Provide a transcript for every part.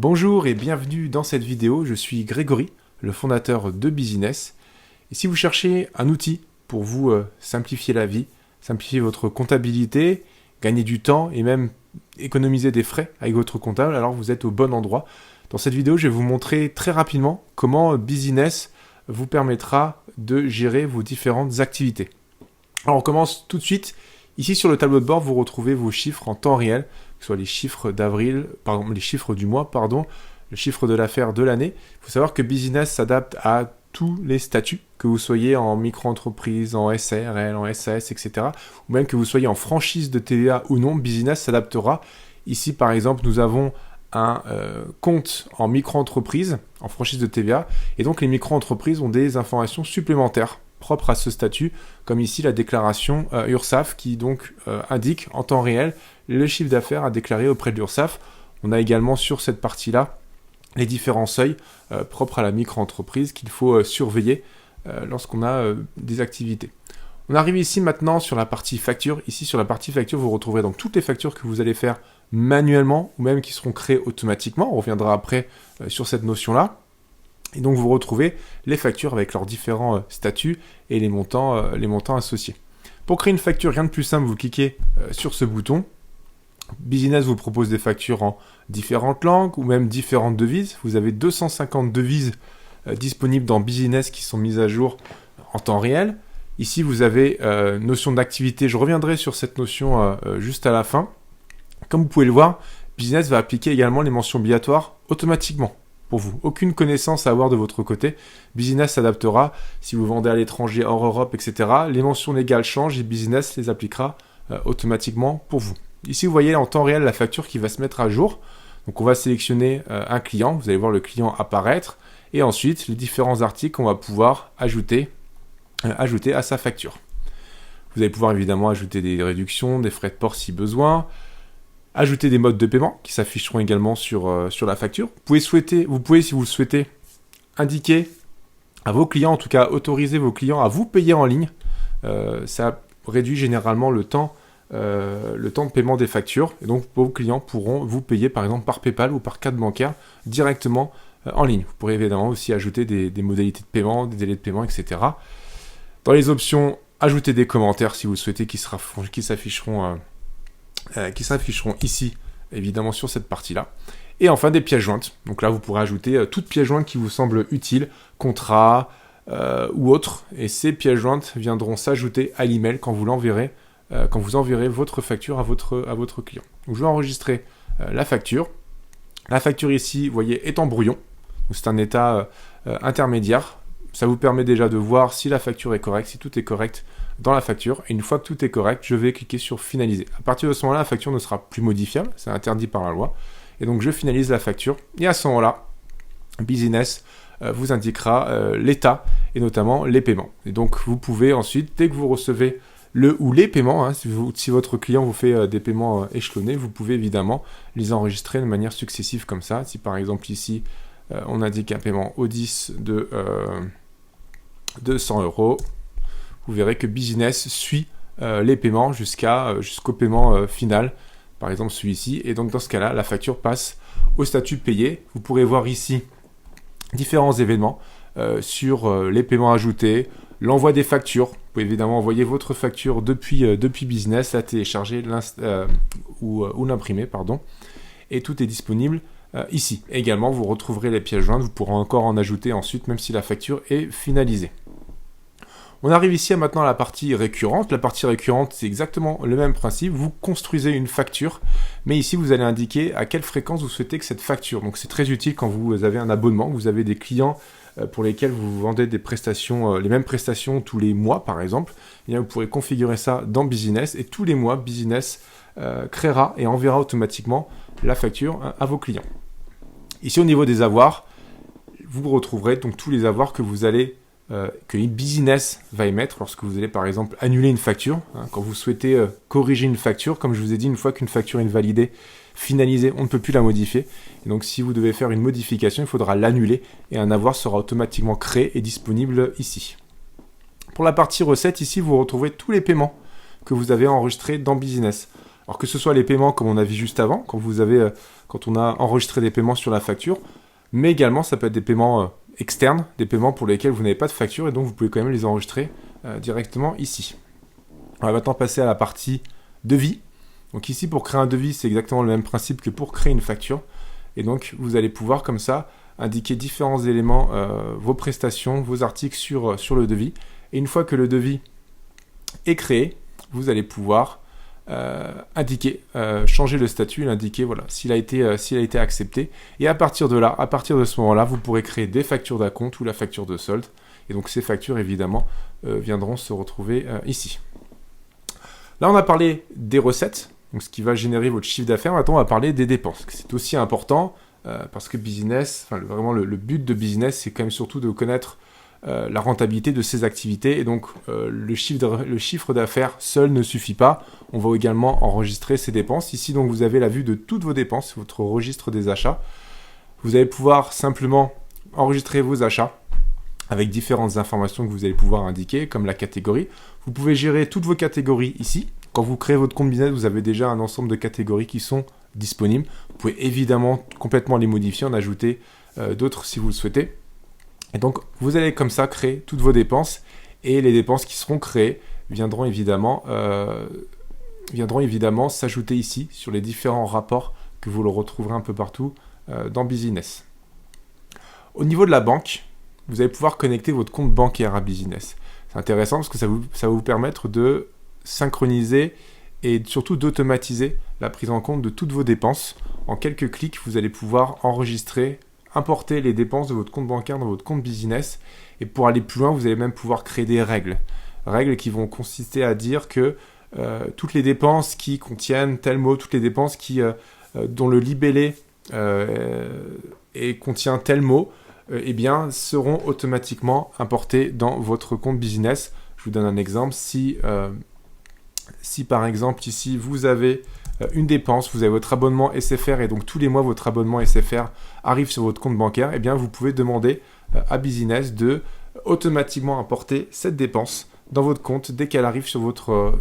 Bonjour et bienvenue dans cette vidéo, je suis Grégory, le fondateur de Business. Et si vous cherchez un outil pour vous simplifier la vie, simplifier votre comptabilité, gagner du temps et même économiser des frais avec votre comptable, alors vous êtes au bon endroit. Dans cette vidéo, je vais vous montrer très rapidement comment Business vous permettra de gérer vos différentes activités. Alors on commence tout de suite. Ici sur le tableau de bord, vous retrouvez vos chiffres en temps réel, que ce soit les chiffres d'avril, les chiffres du mois, le chiffre de l'affaire de l'année. Il faut savoir que Business s'adapte à tous les statuts, que vous soyez en micro-entreprise, en SARL, en SAS, etc. Ou même que vous soyez en franchise de TVA ou non, Business s'adaptera. Ici par exemple, nous avons un compte en micro-entreprise, en franchise de TVA, et donc les micro-entreprises ont des informations supplémentaires propre à ce statut, comme ici la déclaration URSSAF qui donc indique en temps réel le chiffre d'affaires à déclarer auprès de l'URSSAF. On a également sur cette partie-là les différents seuils propres à la micro-entreprise qu'il faut surveiller lorsqu'on a des activités. On arrive ici maintenant sur la partie facture. Ici sur la partie facture, vous retrouverez donc toutes les factures que vous allez faire manuellement ou même qui seront créées automatiquement. On reviendra après sur cette notion-là. Et donc vous retrouvez les factures avec leurs différents statuts et les montants associés. Pour créer une facture, rien de plus simple, vous cliquez sur ce bouton. Business vous propose des factures en différentes langues ou même différentes devises. Vous avez 250 devises disponibles dans Business qui sont mises à jour en temps réel. Ici vous avez notion d'activité, je reviendrai sur cette notion juste à la fin. Comme vous pouvez le voir, Business va appliquer également les mentions obligatoires automatiquement. Pour vous, aucune connaissance à avoir de votre côté. Business s'adaptera si vous vendez à l'étranger, hors Europe, etc. Les mentions légales changent et Business les appliquera automatiquement pour vous. Ici, vous voyez en temps réel la facture qui va se mettre à jour. Donc, on va sélectionner un client. Vous allez voir le client apparaître. Et ensuite, les différents articles qu'on va pouvoir ajouter à sa facture. Vous allez pouvoir évidemment ajouter des réductions, des frais de port si besoin. Ajouter des modes de paiement qui s'afficheront également sur la facture. Vous pouvez, si vous le souhaitez, indiquer à vos clients, en tout cas autoriser vos clients à vous payer en ligne. Ça réduit généralement le temps de paiement des factures. Et donc vos clients pourront vous payer par exemple par PayPal ou par carte bancaire directement en ligne. Vous pourrez évidemment aussi ajouter des modalités de paiement, des délais de paiement, etc. Dans les options, ajouter des commentaires si vous le souhaitez qui s'afficheront ici, évidemment, sur cette partie-là. Et enfin, des pièces jointes. Donc là, vous pourrez ajouter toute pièce jointe qui vous semble utile, contrat ou autre. Et ces pièces jointes viendront s'ajouter à l'email quand vous enverrez votre facture à votre client. Donc, je vais enregistrer la facture. La facture ici, vous voyez, est en brouillon. Donc, c'est un état intermédiaire. Ça vous permet déjà de voir si la facture est correcte, si tout est correct dans la facture. Et une fois que tout est correct, je vais cliquer sur finaliser. À partir de ce moment-là, la facture ne sera plus modifiable, c'est interdit par la loi. Et donc je finalise la facture. Et à ce moment-là, Business vous indiquera l'état et notamment les paiements. Et donc vous pouvez ensuite, dès que vous recevez le ou les paiements, si votre client vous fait des paiements échelonnés, vous pouvez évidemment les enregistrer de manière successive comme ça. Si par exemple ici, on indique un paiement au 10 de 100 €, vous verrez que Business suit les paiements jusqu'au paiement final, par exemple celui-ci. Et donc dans ce cas-là, la facture passe au statut payé. Vous pourrez voir ici différents événements sur les paiements ajoutés, l'envoi des factures. Vous pouvez évidemment envoyer votre facture depuis Business, la télécharger ou l'imprimer, pardon. Et tout est disponible ici. Également, vous retrouverez les pièces jointes. Vous pourrez encore en ajouter ensuite, même si la facture est finalisée. On arrive ici maintenant à la partie récurrente. La partie récurrente, c'est exactement le même principe. Vous construisez une facture, mais ici, vous allez indiquer à quelle fréquence vous souhaitez que cette facture. Donc, c'est très utile quand vous avez un abonnement, vous avez des clients pour lesquels vous vendez des prestations, les mêmes prestations tous les mois, par exemple. Et bien, vous pourrez configurer ça dans Business et tous les mois, Business créera et enverra automatiquement la facture à vos clients. Ici, au niveau des avoirs, vous retrouverez donc tous les avoirs que que Business va émettre lorsque vous allez par exemple annuler une facture. Quand vous souhaitez corriger une facture, comme je vous ai dit, une fois qu'une facture est validée, finalisée, on ne peut plus la modifier. Et donc si vous devez faire une modification, il faudra l'annuler et un avoir sera automatiquement créé et disponible ici. Pour la partie recette, ici vous retrouvez tous les paiements que vous avez enregistrés dans Business. Alors que ce soit les paiements comme on a vu juste avant, quand on a enregistré des paiements sur la facture, mais également ça peut être des paiements externes, des paiements pour lesquels vous n'avez pas de facture et donc vous pouvez quand même les enregistrer directement ici. On va maintenant passer à la partie devis. Donc ici, pour créer un devis, c'est exactement le même principe que pour créer une facture. Et donc, vous allez pouvoir, comme ça, indiquer différents éléments, vos prestations, vos articles sur le devis. Et une fois que le devis est créé, vous allez pouvoir indiquer, changer le statut, l'indiquer, voilà, s'il a été accepté. Et à partir de ce moment-là, vous pourrez créer des factures d'acompte ou la facture de solde. Et donc, ces factures, évidemment, viendront se retrouver ici. Là, on a parlé des recettes, donc ce qui va générer votre chiffre d'affaires. Maintenant, on va parler des dépenses. C'est aussi important parce que vraiment le but de business, c'est quand même surtout de connaître la rentabilité de ses activités. Et donc, le chiffre d'affaires seul ne suffit pas. On va également enregistrer ses dépenses. Ici, donc, vous avez la vue de toutes vos dépenses, votre registre des achats. Vous allez pouvoir simplement enregistrer vos achats avec différentes informations que vous allez pouvoir indiquer, comme la catégorie. Vous pouvez gérer toutes vos catégories ici. Quand vous créez votre compte business, vous avez déjà un ensemble de catégories qui sont disponibles. Vous pouvez évidemment complètement les modifier, en ajouter d'autres si vous le souhaitez. Et donc, vous allez comme ça créer toutes vos dépenses. Et les dépenses qui seront créées viendront évidemment s'ajouter ici sur les différents rapports que vous le retrouverez un peu partout dans Business. Au niveau de la banque, vous allez pouvoir connecter votre compte bancaire à Business. C'est intéressant parce que ça va vous permettre de synchroniser et surtout d'automatiser la prise en compte de toutes vos dépenses. En quelques clics, vous allez pouvoir enregistrer, importer les dépenses de votre compte bancaire dans votre compte Business. Et pour aller plus loin, vous allez même pouvoir créer des règles. Règles qui vont consister à dire que toutes les dépenses qui contiennent tel mot, toutes les dépenses dont le libellé contient tel mot, seront automatiquement importés dans votre compte Business. Je vous donne un exemple. Si par exemple ici vous avez une dépense, vous avez votre abonnement SFR et donc tous les mois votre abonnement SFR arrive sur votre compte bancaire, vous pouvez demander à Business de automatiquement importer cette dépense dans votre compte dès qu'elle arrive sur votre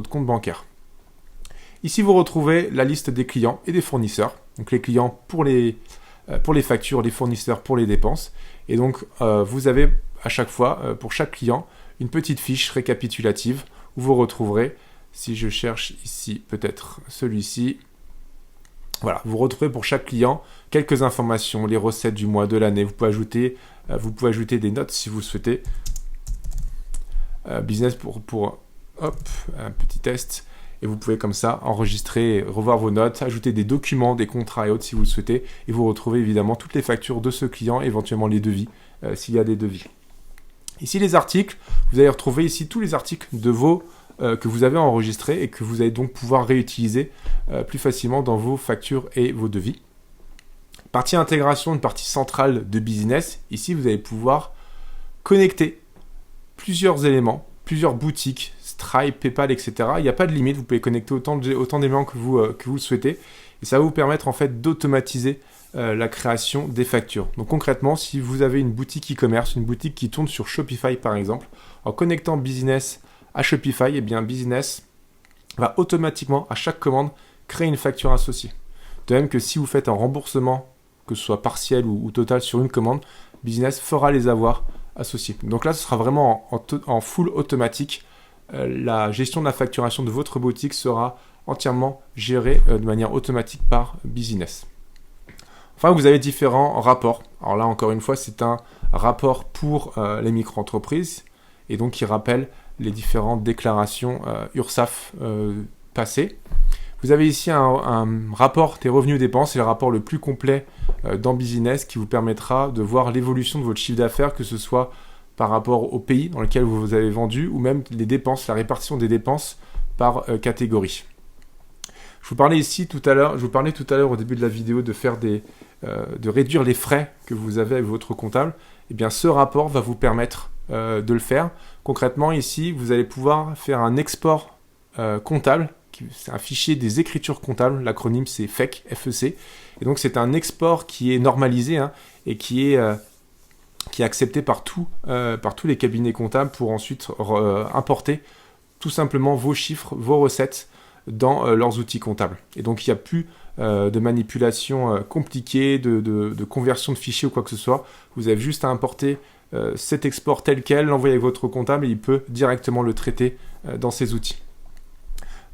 compte bancaire. Ici vous retrouvez la liste des clients et des fournisseurs. Donc les clients pour les factures, les fournisseurs pour les dépenses. Et donc, vous avez à chaque fois, pour chaque client, une petite fiche récapitulative où vous retrouverez, si je cherche ici, peut-être celui-ci, voilà, vous retrouvez pour chaque client quelques informations, les recettes du mois, de l'année. Vous pouvez ajouter des notes si vous le souhaitez. Business pour un petit test. Et vous pouvez comme ça enregistrer, revoir vos notes, ajouter des documents, des contrats et autres si vous le souhaitez. Et vous retrouvez évidemment toutes les factures de ce client, éventuellement les devis, s'il y a des devis. Ici les articles, vous allez retrouver ici tous les articles que vous avez enregistrés et que vous allez donc pouvoir réutiliser plus facilement dans vos factures et vos devis. Partie intégration, une partie centrale de Business. Ici vous allez pouvoir connecter plusieurs éléments, plusieurs boutiques, Stripe, PayPal, etc. Il n'y a pas de limite, vous pouvez connecter autant d'éléments que vous le souhaitez. Et ça va vous permettre en fait d'automatiser la création des factures. Donc concrètement, si vous avez une boutique e-commerce, une boutique qui tourne sur Shopify par exemple, en connectant Business à Shopify, Business va automatiquement à chaque commande créer une facture associée. De même que si vous faites un remboursement, que ce soit partiel ou total sur une commande, Business fera les avoirs associés. Donc là, ce sera vraiment en full automatique. La gestion de la facturation de votre boutique sera entièrement gérée de manière automatique par Business. Enfin, vous avez différents rapports. Alors là, encore une fois, c'est un rapport pour les micro-entreprises et donc qui rappelle les différentes déclarations URSSAF passées. Vous avez ici un rapport des revenus-dépenses, c'est le rapport le plus complet dans Business qui vous permettra de voir l'évolution de votre chiffre d'affaires, que ce soit par rapport au pays dans lequel vous avez vendu ou même les dépenses, la répartition des dépenses par catégorie. Je vous parlais tout à l'heure au début de la vidéo de réduire les frais que vous avez avec votre comptable. Eh bien, ce rapport va vous permettre de le faire. Concrètement, ici, vous allez pouvoir faire un export comptable. C'est un fichier des écritures comptables. L'acronyme, c'est FEC, FEC. Et donc, c'est un export qui est normalisé et qui est accepté par tous les cabinets comptables pour ensuite importer tout simplement vos chiffres, vos recettes dans leurs outils comptables. Et donc il n'y a plus de manipulation compliquée, de conversion de fichiers ou quoi que ce soit. Vous avez juste à importer cet export tel quel, l'envoyer avec votre comptable et il peut directement le traiter dans ses outils.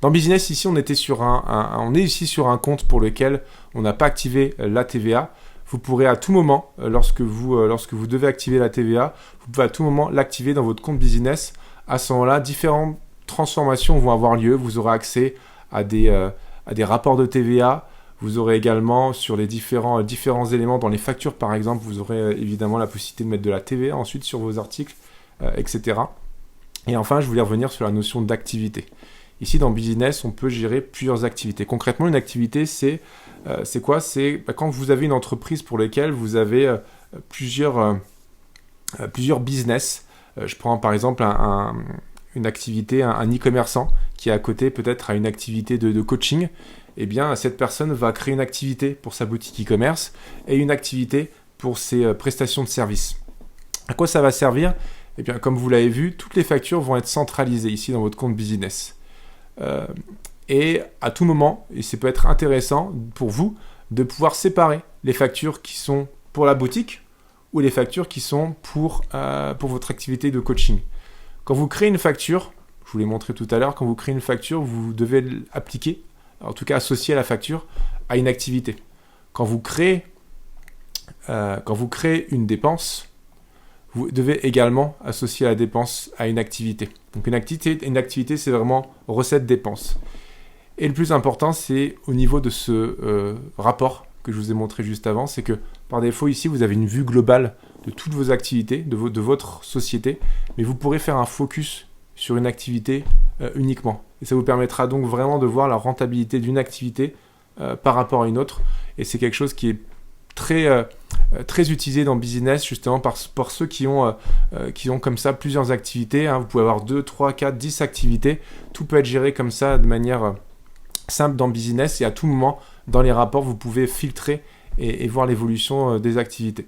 Dans Business, ici, on est ici sur un compte pour lequel on n'a pas activé la TVA. Vous pourrez à tout moment, lorsque vous devez activer la TVA, vous pouvez à tout moment l'activer dans votre compte Business. À ce moment-là, différentes transformations vont avoir lieu. Vous aurez accès à des rapports de TVA. Vous aurez également sur les différents éléments dans les factures, par exemple, vous aurez évidemment la possibilité de mettre de la TVA ensuite sur vos articles, etc. Et enfin, je voulais revenir sur la notion d'activité. Ici, dans Business, on peut gérer plusieurs activités. Concrètement, une activité, c'est quoi? C'est quand vous avez une entreprise pour laquelle vous avez plusieurs business. Je prends par exemple une activité, un e-commerçant qui à côté peut-être a une activité de coaching. Eh bien, cette personne va créer une activité pour sa boutique e-commerce et une activité pour ses prestations de services. À quoi ça va servir? Eh bien, comme vous l'avez vu, toutes les factures vont être centralisées ici dans votre compte Business. Et à tout moment, et ça peut être intéressant pour vous, de pouvoir séparer les factures qui sont pour la boutique ou les factures qui sont pour votre activité de coaching. Quand vous créez une facture, je vous l'ai montré tout à l'heure, quand vous créez une facture, vous devez l'appliquer, en tout cas associer la facture à une activité. Quand vous créez une dépense, vous devez également associer la dépense à une activité. Donc une activité, c'est vraiment recette-dépense. Et le plus important, c'est au niveau de ce rapport que je vous ai montré juste avant, c'est que par défaut ici, vous avez une vue globale de toutes vos activités, de votre société, mais vous pourrez faire un focus sur une activité uniquement. Et ça vous permettra donc vraiment de voir la rentabilité d'une activité par rapport à une autre. Et c'est quelque chose qui est très utilisé dans Business, justement par ceux qui ont comme ça plusieurs activités. Vous pouvez avoir 2, 3, 4, 10 activités. Tout peut être géré comme ça de manière simple dans Business. Et à tout moment, dans les rapports, vous pouvez filtrer et voir l'évolution des activités.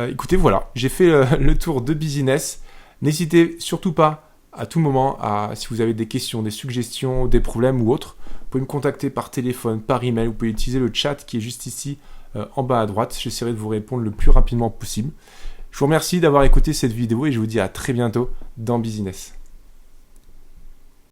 Écoutez, voilà, j'ai fait le tour de Business. N'hésitez surtout pas à tout moment, si vous avez des questions, des suggestions, des problèmes ou autres, vous pouvez me contacter par téléphone, par email, vous pouvez utiliser le chat qui est juste ici en bas à droite. J'essaierai de vous répondre le plus rapidement possible. Je vous remercie d'avoir écouté cette vidéo et je vous dis à très bientôt dans Business.